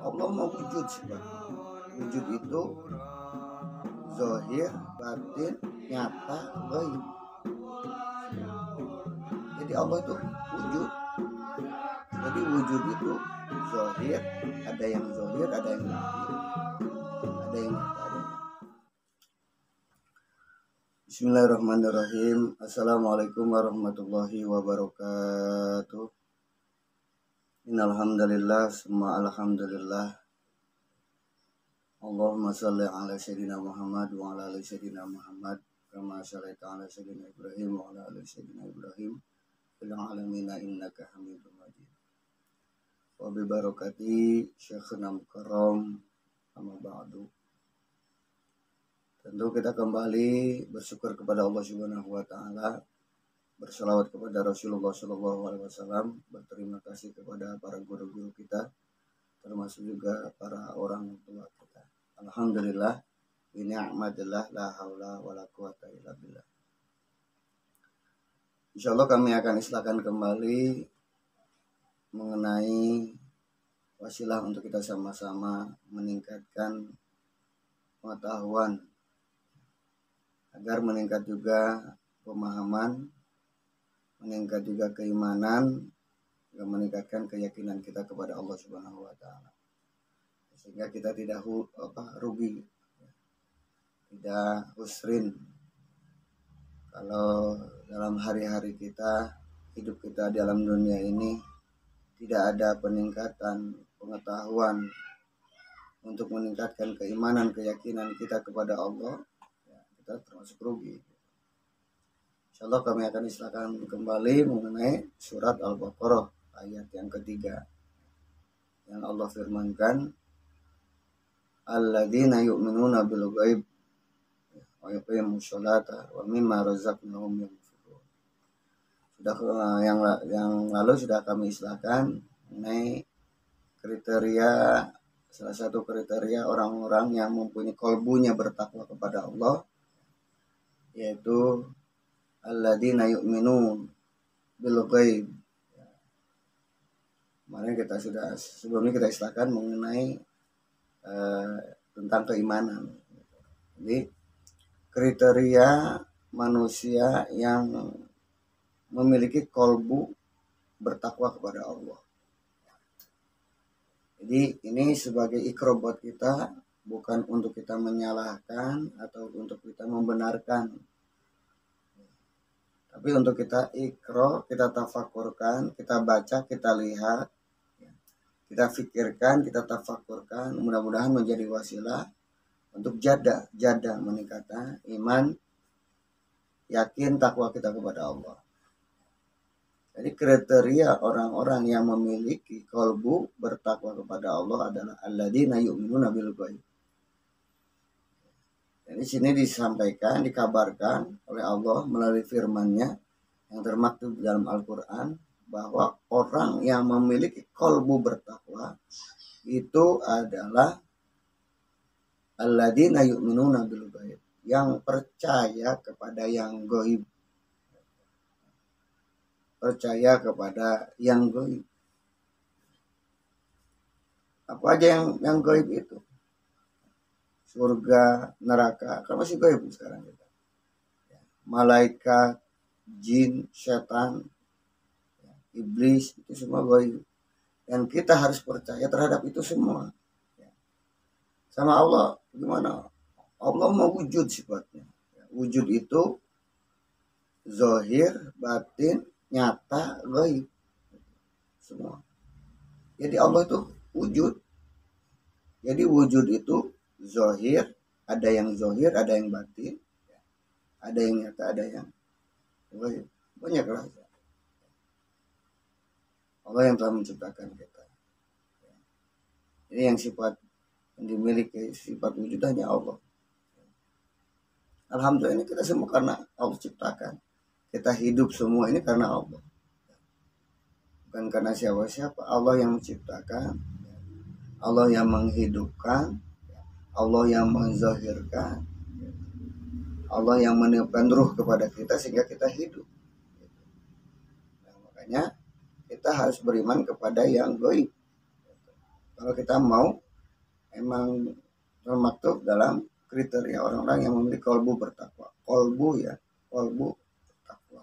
Allah mau wujud sifatnya. Wujud itu zahir, batin, nyata, ghaib. Jadi Allah itu wujud. Jadi wujud itu zahir, ada yang zahir, ada yang batin, ada yang nyata, ada yang. Bismillahirrahmanirrahim. Assalamualaikum warahmatullahi wabarakatuh. Innalhamdulillah, summa alhamdulillah. Allahumma salli ala sayyidina Muhammad wa ala ali sayyidina Muhammad kama shallaita ala sayyidina Ibrahim wa ala ali sayyidina Ibrahim fil alamin innaka Hamidum Majid. Wa bi barakati Syekhna Mukarram amma ba'du. Tentu kita kembali bersyukur kepada Allah Subhanahu wa taala, berselawat kepada Rasulullah sallallahu alaihi wasallam, berterima kasih kepada para guru-guru kita, termasuk juga para orang tua kita. Alhamdulillah, bi ni'matillah la haula wala quwata illa billah. Insyaallah kami akan istilahkan kembali mengenai wasilah untuk kita sama-sama meningkatkan pengetahuan agar meningkat juga pemahaman, meningkat juga keimanan, dan meningkatkan keyakinan kita kepada Allah Subhanahu wa taala. Sehingga kita tidak rugi, tidak husrin kalau dalam hari-hari kita, hidup kita di dalam dunia ini tidak ada peningkatan pengetahuan untuk meningkatkan keimanan, keyakinan kita kepada Allah, ya, kita termasuk rugi. Insyaallah kami akan istilahkan kembali mengenai surat Al-Baqarah ayat yang ketiga, yang Allah firmankan, alladzina yu'minuna bil ghaib wa yuqimus sholata wa mimma razaqnahum yunfiqun. Sudah yang lalu sudah kami istilahkan mengenai kriteria, salah satu kriteria orang-orang yang mempunyai kolbunya bertakwa kepada Allah, yaitu alladzina yu'minun bil ghaib. Kemarin kita sudah sebelumnya kita istilahkan mengenai tentang keimanan. Jadi kriteria manusia yang memiliki kolbu bertakwa kepada Allah. Jadi ini sebagai ikro buat kita, bukan untuk kita menyalahkan atau untuk kita membenarkan, tapi untuk kita ikro, kita tafakurkan, kita baca, kita lihat, kita fikirkan, kita tafakurkan, mudah-mudahan menjadi wasilah untuk jada meningkatkan iman, yakin, takwa kita kepada Allah. Jadi kriteria orang-orang yang memiliki kolbu bertakwa kepada Allah adalah alladzina yu'minuna bil ghaib. Di sini disampaikan, dikabarkan oleh Allah melalui firman-Nya yang termaktub dalam Al-Qur'an bahwa orang yang memiliki kolbu bertakwa itu adalah alladzina yu'minuna bil ghaib, yang percaya kepada yang gaib. Percaya kepada yang gaib. Apa aja yang gaib itu? Surga, neraka, kan masih gaib sekarang kita. Malaikat, jin, setan, iblis, itu semua gaib. Dan kita harus percaya terhadap itu semua. Sama Allah, gimana? Allah mau wujud sifatnya. Wujud itu zahir, batin, nyata, gaib. Semua. Jadi Allah itu wujud. Jadi wujud itu zahir, ada yang zahir, ada yang batin, ada yang nyata, ada yang gaib. Banyak rasa. Allah yang telah menciptakan kita. Ini yang sifat yang dimiliki sifat wujud hanya Allah. Alhamdulillah ini kita semua karena Allah ciptakan. Kita hidup semua ini karena Allah. Bukan karena siapa-siapa. Allah yang menciptakan, Allah yang menghidupkan, Allah yang menzahirkan, Allah yang meniupkan ruh kepada kita sehingga kita hidup. Nah, makanya kita harus beriman kepada yang gaib. Kalau kita mau emang termaktub dalam kriteria orang-orang yang memiliki kolbu bertakwa. Kolbu ya, kolbu bertakwa.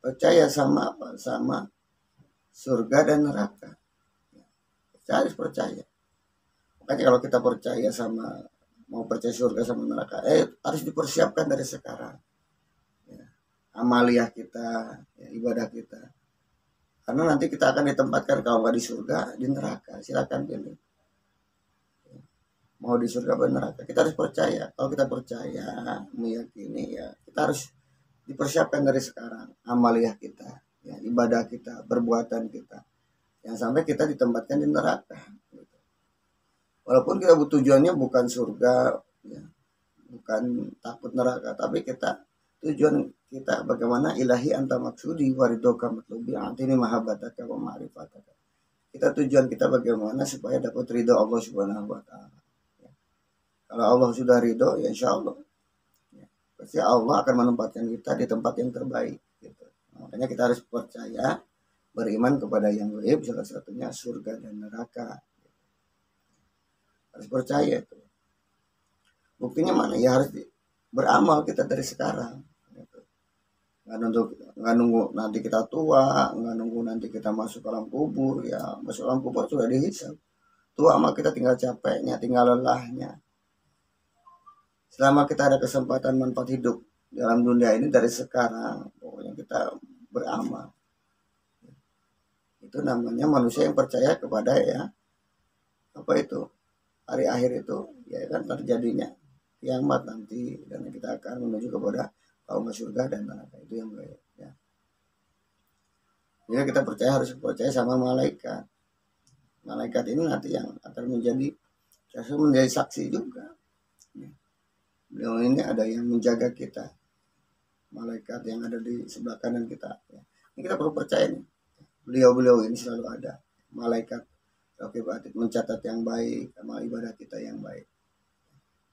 Percaya sama apa? Sama surga dan neraka. Kita harus percaya. Makanya kalau kita percaya sama, mau percaya surga sama neraka, harus dipersiapkan dari sekarang. Ya. Amaliah kita, ya, ibadah kita. Karena nanti kita akan ditempatkan kalau nggak di surga, di neraka. Silakan pilih. Mau di surga atau neraka. Kita harus percaya. Kalau kita percaya, meyakini, ya kita harus dipersiapkan dari sekarang. Amaliah kita, ya, ibadah kita, perbuatan kita. Yang sampai kita ditempatkan di neraka. Walaupun kita tujuannya bukan surga, ya, bukan takut neraka, tapi tujuan kita bagaimana ilahi anta maksudi waridoka matlubi antini mahabbataka wa ma'rifataka. Tujuan kita bagaimana supaya dapat ridho Allah Subhanahu wa taala. Ya. Kalau Allah sudah ridho, ya insya Allah, ya, pasti Allah akan menempatkan kita di tempat yang terbaik gitu. Makanya kita harus percaya, beriman kepada yang gaib, salah satunya surga dan neraka. Harus percaya itu. Buktinya mana? Ya harus beramal kita dari sekarang. Gitu. Nggak nunggu nanti kita tua, nggak nunggu nanti kita masuk alam kubur. Ya masuk alam kubur sudah dihisab. Tua mah kita tinggal capeknya, tinggal lelahnya. Selama kita ada kesempatan manfaat hidup dalam dunia ini dari sekarang, pokoknya kita beramal. Itu namanya manusia yang percaya kepada ya apa itu hari akhir itu, ya kan terjadinya kiamat nanti dan kita akan menuju kepada kaum surga dan neraka itu yang baik ya. Jadi kita harus percaya sama malaikat. Malaikat ini nanti yang akan menjadi saksi juga. Beliau ini ada yang menjaga kita. Malaikat yang ada di sebelah kanan kita. Ya. Ini kita perlu percaya nih. Beliau ini selalu ada. Malaikat mencatat yang baik, amal ibadah kita yang baik.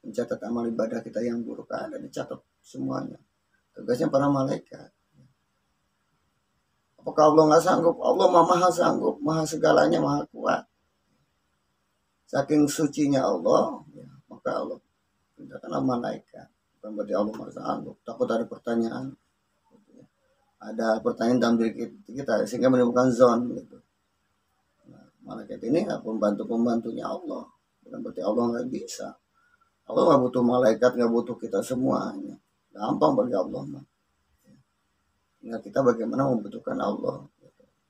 Mencatat amal ibadah kita yang buruk, ada dicatat semuanya. Tugasnya para malaikat. Apakah Allah nggak sanggup? Allah maha sanggup, maha segalanya, maha kuat. Saking sucinya Allah, ya, maka Allah perintahkan malaikat. Bukan berarti Allah maha sanggup. Takut ada pertanyaan. Ada pertanyaan dalam diri kita sehingga menimbulkan zon gitu. Malaikat ini pembantu-pembantunya Allah. Bukan berarti Allah nggak bisa. Allah nggak butuh malaikat, nggak butuh kita semuanya. Gampang bagi Allah mah. Nah kita bagaimana membutuhkan Allah.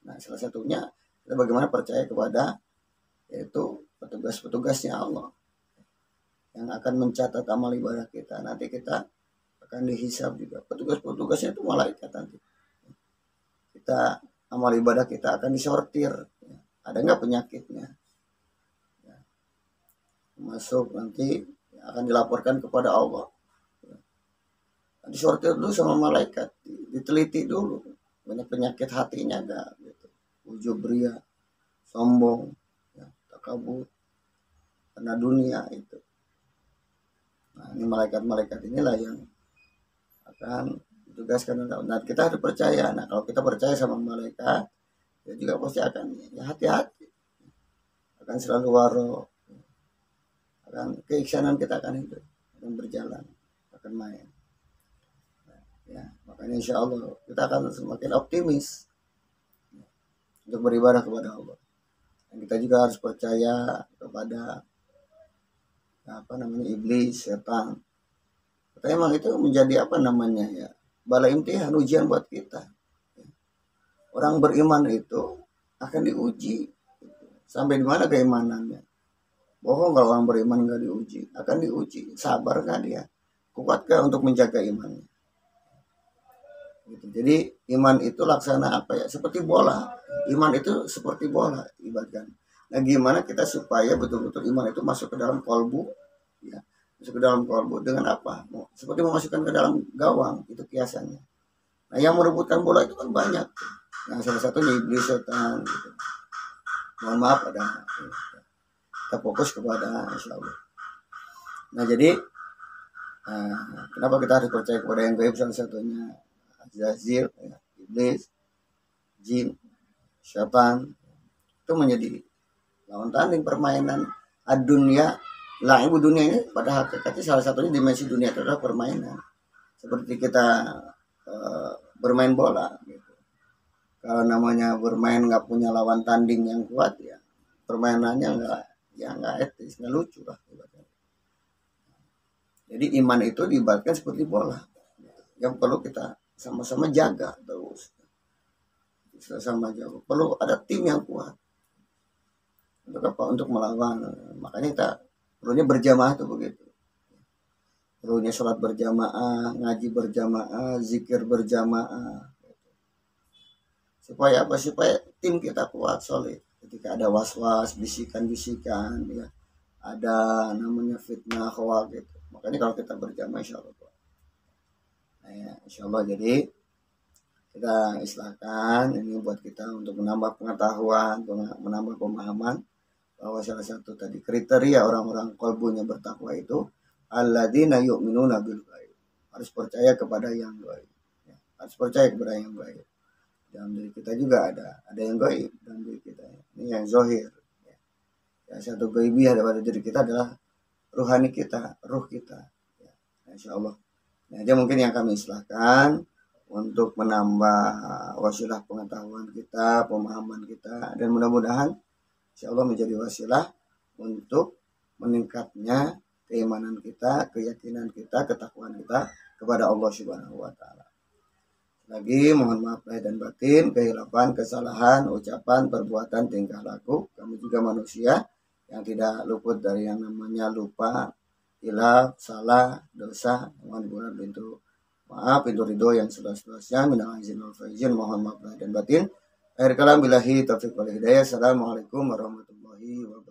Nah salah satunya kita bagaimana percaya kepada yaitu petugas-petugasnya Allah yang akan mencatat amal ibadah kita. Nanti kita akan dihisab juga. Petugas-petugasnya itu malaikat nanti. Kita amal ibadah kita akan disortir. Ada nggak penyakitnya? Ya. Masuk nanti akan dilaporkan kepada Allah. Disortir dulu sama malaikat, diteliti dulu. Banyak penyakit hatinya nggak? Gitu. Ujub ria, sombong, ya, takabur, karena dunia itu. Nah ini malaikat-malaikat inilah yang akan ditugaskan. Nah kita harus percaya. Nah kalau kita percaya sama malaikat, dia juga pasti akan ya hati-hati, akan selalu waro, akan keiksanan kita akan hidup, akan berjalan, akan main. Ya, makanya insya Allah kita akan semakin optimis untuk beribadah kepada Allah. Dan kita juga harus percaya kepada iblis, setan. Karena emang itu menjadi ya bala imtihan, ujian buat kita. Orang beriman itu akan diuji. Sampai di mana keimanannya? Bohong kalau orang beriman nggak diuji. Akan diuji. Sabar nggak dia? Kuatkah untuk menjaga imannya? Gitu. Jadi iman itu laksana apa ya? Seperti bola. Iman itu seperti bola ibaratkan. Nah gimana kita supaya betul-betul iman itu masuk ke dalam kolbu? Ya, masuk ke dalam kolbu dengan apa? Seperti memasukkan ke dalam gawang. Itu kiasannya. Nah yang merebutkan bola itu kan banyak. Yang salah satunya iblis, setan gitu. Mohon maaf kita fokus kepada insya Allah. Nah jadi kenapa kita harus percaya kepada yang gaib? Salah satunya Azazil, ya, iblis, jin, syaitan itu menjadi lawan tanding permainan dunia. Lah ibu dunia ini pada hakikatnya salah satunya dimensi dunia itu adalah permainan. Seperti kita bermain bola gitu. Kalau namanya bermain nggak punya lawan tanding yang kuat ya permainannya nggak etis, nggak lucu lah. Jadi iman itu diibaratkan seperti bola yang perlu kita sama-sama jaga terus. Sama jaga. Perlu ada tim yang kuat. Untuk apa? Untuk melawan. Makanya kita perlunya berjamaah tuh begitu. Perlunya sholat berjamaah, ngaji berjamaah, zikir berjamaah. Supaya apa? Supaya tim kita kuat, solid. Ketika ada was-was, bisikan-bisikan, ya, ada namanya fitnah, hoax gitu. Makanya kalau kita berjamaah, insya Allah. Nah, ya, insya Allah. Jadi kita istilahkan ini buat kita untuk menambah pengetahuan, menambah pemahaman bahwa salah satu tadi kriteria orang-orang qalbunya bertakwa itu alladzina yu'minuna bil ghaib. Harus percaya kepada yang gaib. Ya, harus percaya kepada yang gaib. Dalam diri kita juga ada yang gaib dalam diri kita. Ini yang zahir. Ya. Yang satu gaibiyah pada diri kita adalah ruhani kita, ruh kita. Ya. Nah, insyaallah. Nah, aja mungkin yang kami istilahkan untuk menambah wasilah pengetahuan kita, pemahaman kita, dan mudah-mudahan insya Allah menjadi wasilah untuk meningkatnya keimanan kita, keyakinan kita, ketakwaan kita kepada Allah Subhanahu wa taala. Lagi mohon maaf lahir dan batin, kehilapan, kesalahan, ucapan, perbuatan, tingkah laku. Kami juga manusia yang tidak luput dari yang namanya lupa, hilaf, salah, dosa. Mohon pintu maaf, pintu ridho yang seluas-luasnya. Minal aizin wal faizin, mohon maaf lahir dan batin. Akhir kalam billahi taufiq wal hidayah. Assalamualaikum warahmatullahi wabarakatuh.